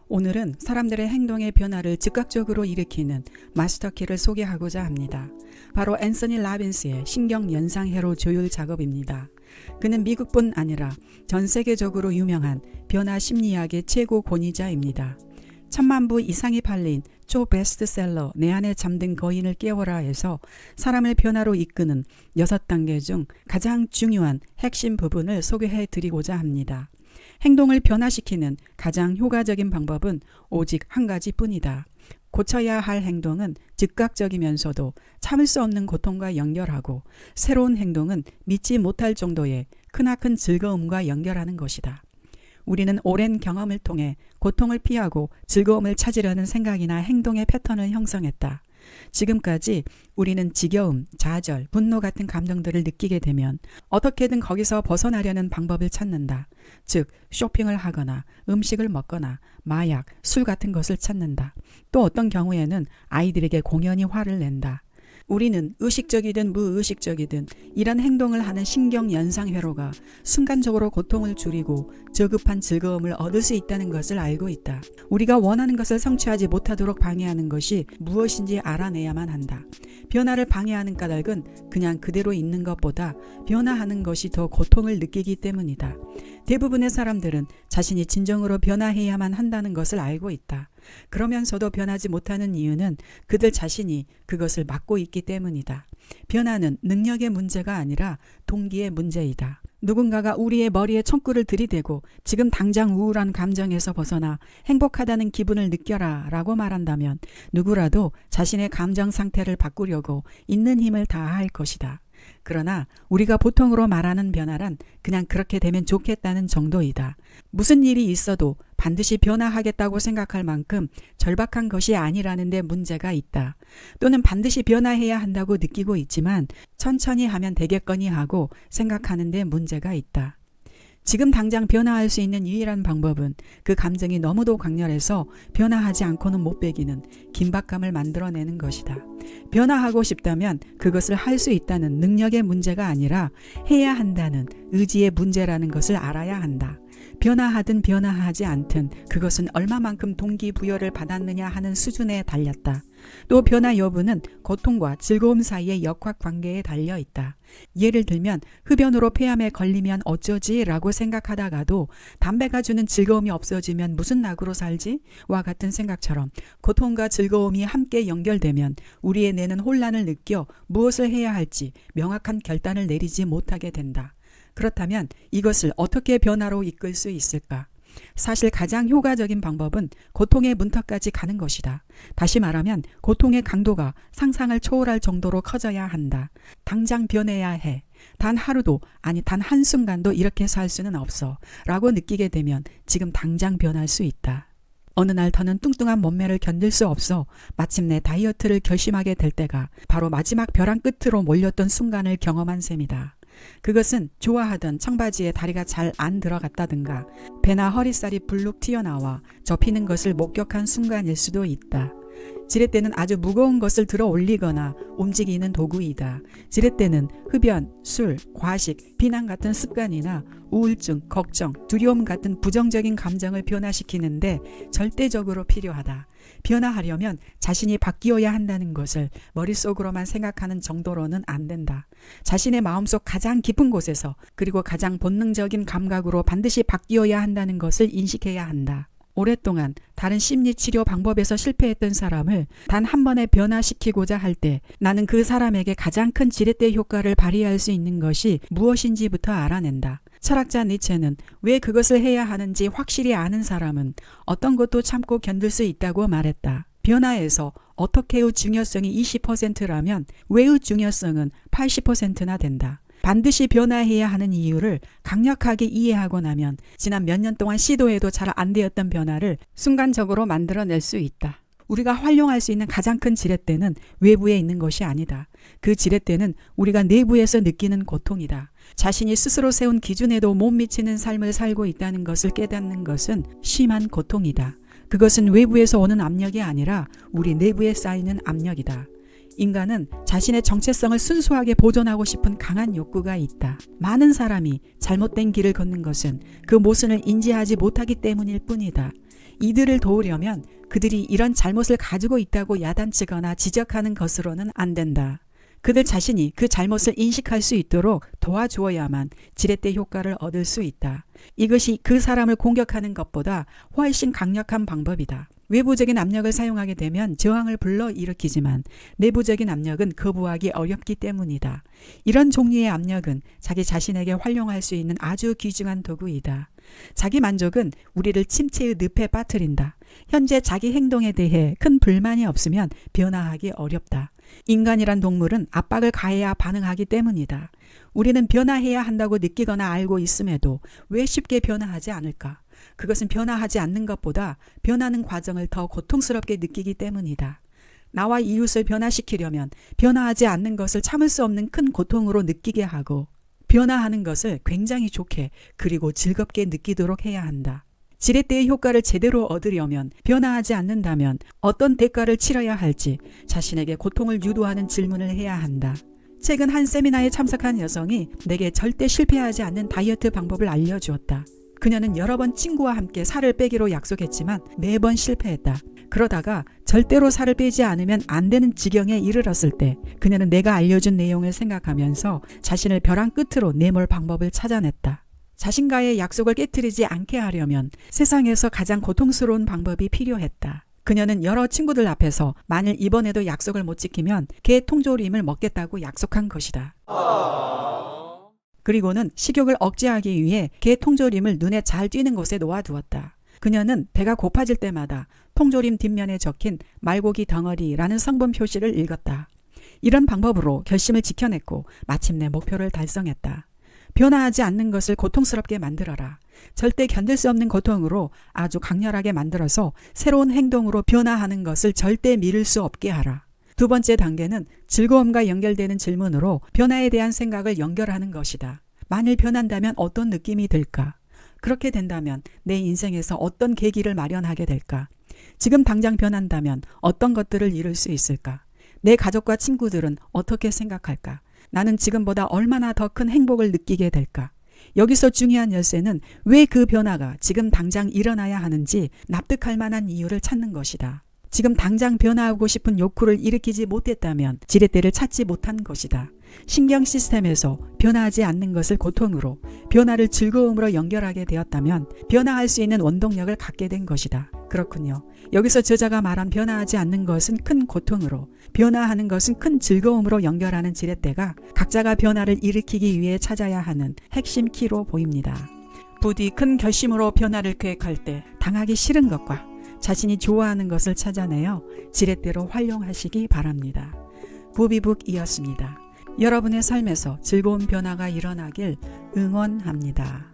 오늘은 사람들의 행동의 변화를 즉각적으로 일으키는 마스터키를 소개하고자 합니다. 바로 앤서니 라빈스의 신경연상회로 조율 작업입니다. 그는 미국뿐 아니라 전 세계적으로 유명한 변화 심리학의 최고 권위자입니다. 1000만 부 이상이 팔린 초 베스트셀러 내 안에 잠든 거인을 깨워라에서 사람을 변화로 이끄는 6단계 중 가장 중요한 핵심 부분을 소개해 드리고자 합니다. 행동을 변화시키는 가장 효과적인 방법은 오직 한 가지뿐이다. 고쳐야 할 행동은 즉각적이면서도 참을 수 없는 고통과 연결하고, 새로운 행동은 믿지 못할 정도의 크나큰 즐거움과 연결하는 것이다. 우리는 오랜 경험을 통해 고통을 피하고 즐거움을 찾으려는 생각이나 행동의 패턴을 형성했다. 지금까지 우리는 지겨움, 좌절, 분노 같은 감정들을 느끼게 되면 어떻게든 거기서 벗어나려는 방법을 찾는다. 즉, 쇼핑을 하거나 음식을 먹거나 마약, 술 같은 것을 찾는다. 또 어떤 경우에는 아이들에게 공연히 화를 낸다. 우리는 의식적이든 무의식적이든 이런 행동을 하는 신경연상회로가 순간적으로 고통을 줄이고 저급한 즐거움을 얻을 수 있다는 것을 알고 있다. 우리가 원하는 것을 성취하지 못하도록 방해하는 것이 무엇인지 알아내야만 한다. 변화를 방해하는 까닭은 그냥 그대로 있는 것보다 변화하는 것이 더 고통을 느끼기 때문이다. 대부분의 사람들은 자신이 진정으로 변화해야만 한다는 것을 알고 있다. 그러면서도 변하지 못하는 이유는 그들 자신이 그것을 막고 있기 때문이다. 변화는 능력의 문제가 아니라 동기의 문제이다. 누군가가 우리의 머리에 총구를 들이대고 지금 당장 우울한 감정에서 벗어나 행복하다는 기분을 느껴라 라고 말한다면 누구라도 자신의 감정 상태를 바꾸려고 있는 힘을 다할 것이다. 그러나 우리가 보통으로 말하는 변화란 그냥 그렇게 되면 좋겠다는 정도이다. 무슨 일이 있어도 반드시 변화하겠다고 생각할 만큼 절박한 것이 아니라는 데 문제가 있다. 또는 반드시 변화해야 한다고 느끼고 있지만 천천히 하면 되겠거니 하고 생각하는 데 문제가 있다. 지금 당장 변화할 수 있는 유일한 방법은 그 감정이 너무도 강렬해서 변화하지 않고는 못 베기는 긴박감을 만들어내는 것이다. 변화하고 싶다면 그것을 할 수 있다는 능력의 문제가 아니라 해야 한다는 의지의 문제라는 것을 알아야 한다. 변화하든 변화하지 않든 그것은 얼마만큼 동기부여를 받았느냐 하는 수준에 달렸다. 또 변화 여부는 고통과 즐거움 사이의 역학관계에 달려있다. 예를 들면 흡연으로 폐암에 걸리면 어쩌지? 라고 생각하다가도 담배가 주는 즐거움이 없어지면 무슨 낙으로 살지? 와 같은 생각처럼 고통과 즐거움이 함께 연결되면 우리의 뇌는 혼란을 느껴 무엇을 해야 할지 명확한 결단을 내리지 못하게 된다. 그렇다면 이것을 어떻게 변화로 이끌 수 있을까? 사실 가장 효과적인 방법은 고통의 문턱까지 가는 것이다. 다시 말하면 고통의 강도가 상상을 초월할 정도로 커져야 한다. 당장 변해야 해. 단 하루도, 아니 단 한순간도 이렇게 살 수는 없어 라고 느끼게 되면 지금 당장 변할 수 있다. 어느 날 더는 뚱뚱한 몸매를 견딜 수 없어 마침내 다이어트를 결심하게 될 때가 바로 마지막 벼랑 끝으로 몰렸던 순간을 경험한 셈이다. 그것은 좋아하던 청바지에 다리가 잘 안 들어갔다든가 배나 허리살이 불룩 튀어나와 접히는 것을 목격한 순간일 수도 있다. 지렛대는 아주 무거운 것을 들어 올리거나 움직이는 도구이다. 지렛대는 흡연, 술, 과식, 비난 같은 습관이나 우울증, 걱정, 두려움 같은 부정적인 감정을 변화시키는데 절대적으로 필요하다. 변화하려면 자신이 바뀌어야 한다는 것을 머릿속으로만 생각하는 정도로는 안 된다. 자신의 마음속 가장 깊은 곳에서, 그리고 가장 본능적인 감각으로 반드시 바뀌어야 한다는 것을 인식해야 한다. 오랫동안 다른 심리치료 방법에서 실패했던 사람을 단 한 번에 변화시키고자 할 때 나는 그 사람에게 가장 큰 지렛대 효과를 발휘할 수 있는 것이 무엇인지부터 알아낸다. 철학자 니체는 왜 그것을 해야 하는지 확실히 아는 사람은 어떤 것도 참고 견딜 수 있다고 말했다. 변화에서 어떻게의 중요성이 20%라면 왜의 중요성은 80%나 된다. 반드시 변화해야 하는 이유를 강력하게 이해하고 나면 지난 몇 년 동안 시도해도 잘 안 되었던 변화를 순간적으로 만들어낼 수 있다. 우리가 활용할 수 있는 가장 큰 지렛대는 외부에 있는 것이 아니다. 그 지렛대는 우리가 내부에서 느끼는 고통이다. 자신이 스스로 세운 기준에도 못 미치는 삶을 살고 있다는 것을 깨닫는 것은 심한 고통이다. 그것은 외부에서 오는 압력이 아니라 우리 내부에 쌓이는 압력이다. 인간은 자신의 정체성을 순수하게 보존하고 싶은 강한 욕구가 있다. 많은 사람이 잘못된 길을 걷는 것은 그 모순을 인지하지 못하기 때문일 뿐이다. 이들을 도우려면 그들이 이런 잘못을 가지고 있다고 야단치거나 지적하는 것으로는 안 된다. 그들 자신이 그 잘못을 인식할 수 있도록 도와주어야만 지렛대 효과를 얻을 수 있다. 이것이 그 사람을 공격하는 것보다 훨씬 강력한 방법이다. 외부적인 압력을 사용하게 되면 저항을 불러일으키지만 내부적인 압력은 거부하기 어렵기 때문이다. 이런 종류의 압력은 자기 자신에게 활용할 수 있는 아주 귀중한 도구이다. 자기 만족은 우리를 침체의 늪에 빠뜨린다. 현재 자기 행동에 대해 큰 불만이 없으면 변화하기 어렵다. 인간이란 동물은 압박을 가해야 반응하기 때문이다. 우리는 변화해야 한다고 느끼거나 알고 있음에도 왜 쉽게 변화하지 않을까? 그것은 변화하지 않는 것보다 변하는 과정을 더 고통스럽게 느끼기 때문이다. 나와 이웃을 변화시키려면 변화하지 않는 것을 참을 수 없는 큰 고통으로 느끼게 하고 변화하는 것을 굉장히 좋게 그리고 즐겁게 느끼도록 해야 한다. 지렛대의 효과를 제대로 얻으려면 변화하지 않는다면 어떤 대가를 치러야 할지 자신에게 고통을 유도하는 질문을 해야 한다. 최근 한 세미나에 참석한 여성이 내게 절대 실패하지 않는 다이어트 방법을 알려주었다. 그녀는 여러 번 친구와 함께 살을 빼기로 약속했지만 매번 실패했다. 그러다가 절대로 살을 빼지 않으면 안 되는 지경에 이르렀을 때 그녀는 내가 알려준 내용을 생각하면서 자신을 벼랑 끝으로 내몰 방법을 찾아냈다. 자신과의 약속을 깨트리지 않게 하려면 세상에서 가장 고통스러운 방법이 필요했다. 그녀는 여러 친구들 앞에서 만일 이번에도 약속을 못 지키면 개 통조림을 먹겠다고 약속한 것이다. 그리고는 식욕을 억제하기 위해 개 통조림을 눈에 잘 띄는 곳에 놓아두었다. 그녀는 배가 고파질 때마다 통조림 뒷면에 적힌 말고기 덩어리라는 성분 표시를 읽었다. 이런 방법으로 결심을 지켜냈고 마침내 목표를 달성했다. 변화하지 않는 것을 고통스럽게 만들어라. 절대 견딜 수 없는 고통으로 아주 강렬하게 만들어서 새로운 행동으로 변화하는 것을 절대 미룰 수 없게 하라. 두 번째 단계는 즐거움과 연결되는 질문으로 변화에 대한 생각을 연결하는 것이다. 만일 변한다면 어떤 느낌이 들까? 그렇게 된다면 내 인생에서 어떤 계기를 마련하게 될까? 지금 당장 변한다면 어떤 것들을 이룰 수 있을까? 내 가족과 친구들은 어떻게 생각할까? 나는 지금보다 얼마나 더 큰 행복을 느끼게 될까? 여기서 중요한 열쇠는 왜 그 변화가 지금 당장 일어나야 하는지 납득할 만한 이유를 찾는 것이다. 지금 당장 변화하고 싶은 욕구를 일으키지 못했다면 지렛대를 찾지 못한 것이다. 신경 시스템에서 변화하지 않는 것을 고통으로, 변화를 즐거움으로 연결하게 되었다면 변화할 수 있는 원동력을 갖게 된 것이다. 그렇군요. 여기서 저자가 말한 변화하지 않는 것은 큰 고통으로, 변화하는 것은 큰 즐거움으로 연결하는 지렛대가 각자가 변화를 일으키기 위해 찾아야 하는 핵심 키로 보입니다. 부디 큰 결심으로 변화를 계획할 때 당하기 싫은 것과 자신이 좋아하는 것을 찾아내어 지렛대로 활용하시기 바랍니다. 부비북이었습니다. 여러분의 삶에서 즐거운 변화가 일어나길 응원합니다.